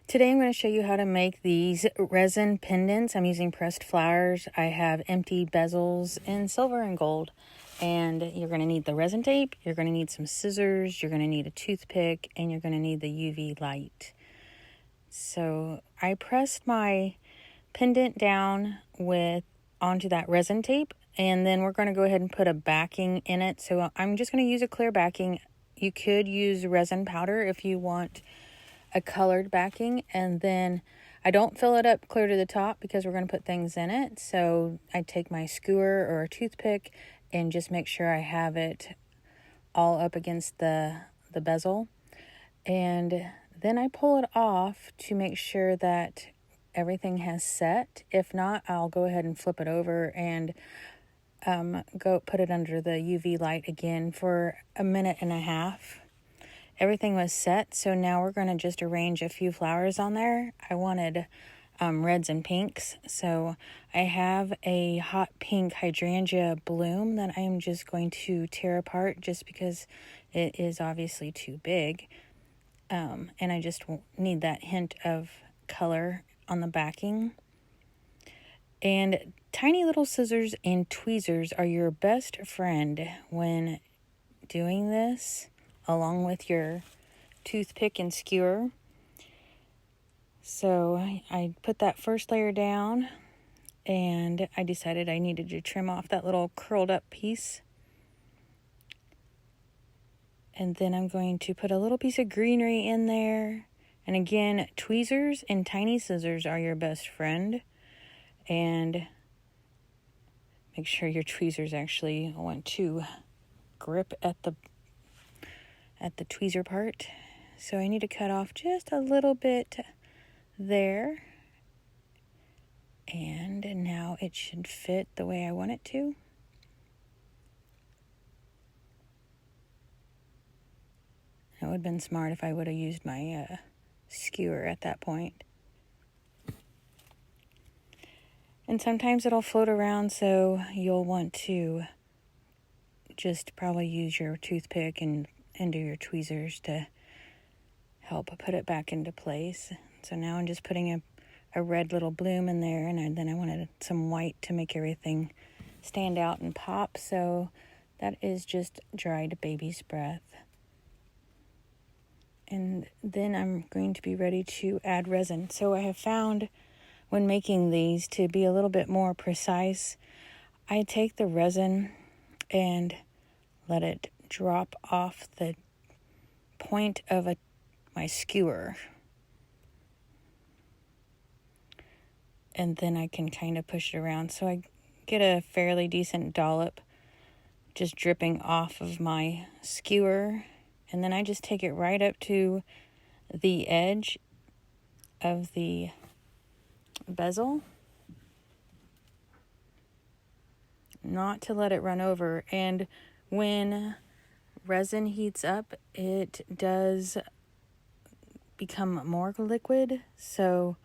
Today I'm going to show you how to make these resin pendants. I'm using pressed flowers. I have empty bezels in silver and gold. And you're going to need the resin tape, you're going to need some scissors, you're going to need a toothpick, and you're going to need the UV light. So I pressed my pendant down onto that resin tape, and then we're going to go ahead and put a backing in it. So I'm just going to use a clear backing. You could use resin powder if you want a colored backing, and then I don't fill it up clear to the top because we're going to put things in it. So I take my skewer or a toothpick and just make sure I have it all up against the bezel, and then I pull it off to make sure that everything has set. If not, I'll go ahead and flip it over and go put it under the UV light again for a minute and a half. Everything was set, so now we're going to just arrange a few flowers on there. I wanted reds and pinks, so I have a hot pink hydrangea bloom that I am just going to tear apart just because it is obviously too big, and I just need that hint of color on the backing. And tiny little scissors and tweezers are your best friend when doing this, along with your toothpick and skewer. So I put that first layer down, and I decided I needed to trim off that little curled up piece. And then I'm going to put a little piece of greenery in there. And again, tweezers and tiny scissors are your best friend. And make sure your tweezers actually want to grip at the tweezer part. So I need to cut off just a little bit there. And now it should fit the way I want it to. It would have been smart if I would have used my skewer at that point. And sometimes it'll float around, so you'll want to just probably use your toothpick and do your tweezers to help put it back into place. So now I'm just putting a red little bloom in there, and then I wanted some white to make everything stand out and pop. So that is just dried baby's breath. And then I'm going to be ready to add resin. So I have found when making these to be a little bit more precise, I take the resin and let it drop off the point of my skewer. And then I can kind of push it around. So I get a fairly decent dollop just dripping off of my skewer. And then I just take it right up to the edge of the bezel, not to let it run over. And when resin heats up, it does become more liquid, so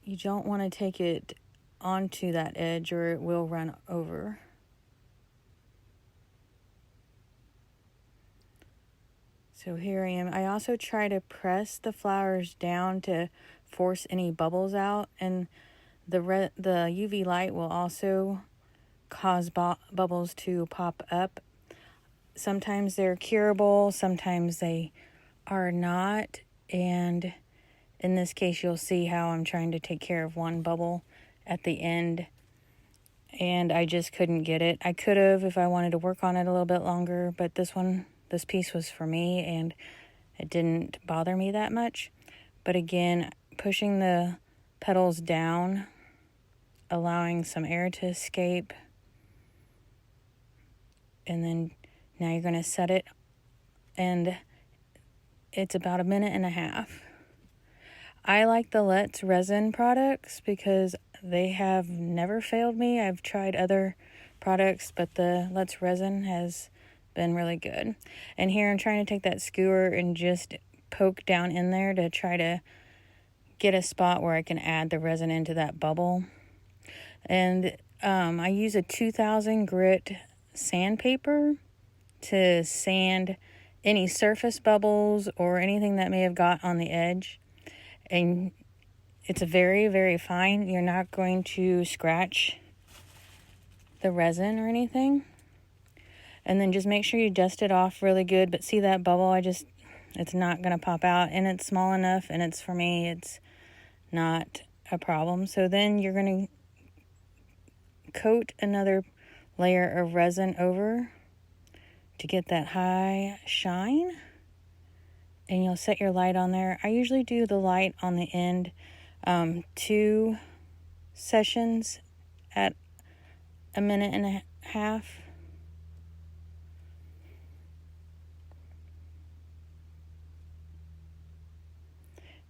you don't want to take it onto that edge or it will run over. So here I am. I also try to press the flowers down to force any bubbles out, and the UV light will also cause bubbles to pop up. Sometimes they're curable, sometimes they are not, and in this case you'll see how I'm trying to take care of one bubble at the end, and I just couldn't get it. I could have if I wanted to work on it a little bit longer, but this piece was for me and it didn't bother me that much. But again, pushing the petals down, allowing some air to escape, and then now you're going to set it, and it's about a minute and a half. I like the Let's Resin products because they have never failed me. I've tried other products, but the Let's Resin has been really good. And here I'm trying to take that skewer and just poke down in there to try to get a spot where I can add the resin into that bubble. And I use a 2000 grit sandpaper to sand any surface bubbles or anything that may have got on the edge. And it's very, very fine. You're not going to scratch the resin or anything. And then just make sure you dust it off really good. But see that bubble? It's not going to pop out. And it's small enough. And for me, it's not a problem. So then you're going to coat another layer of resin over to get that high shine. And you'll set your light on there. I usually do the light on the end, 2 sessions at 1.5 minutes.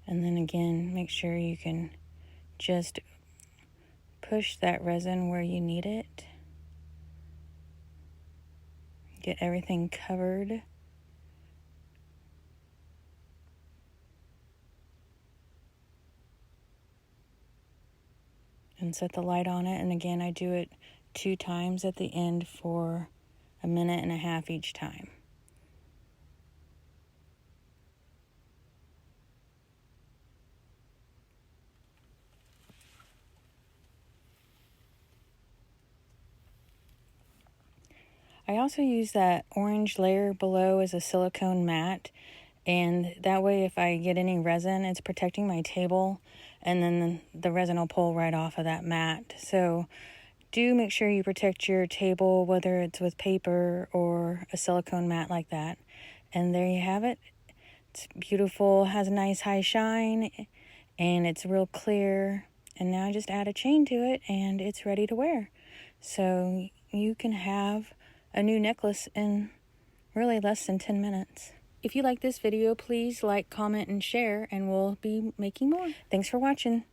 And then again, make sure you can just push that resin where you need it. Get everything covered. And set the light on it. And again, I do it 2 times at the end for 1.5 minutes each time. I also use that orange layer below as a silicone mat, and that way if I get any resin, it's protecting my table, and then the resin will pull right off of that mat. So do make sure you protect your table, whether it's with paper or a silicone mat like that. And there you have it. It's beautiful, has a nice high shine, and it's real clear. And now I just add a chain to it, and it's ready to wear. So you can have a new necklace in really less than 10 minutes. If you like this video, please like, comment, and share, and we'll be making more. Thanks for watching.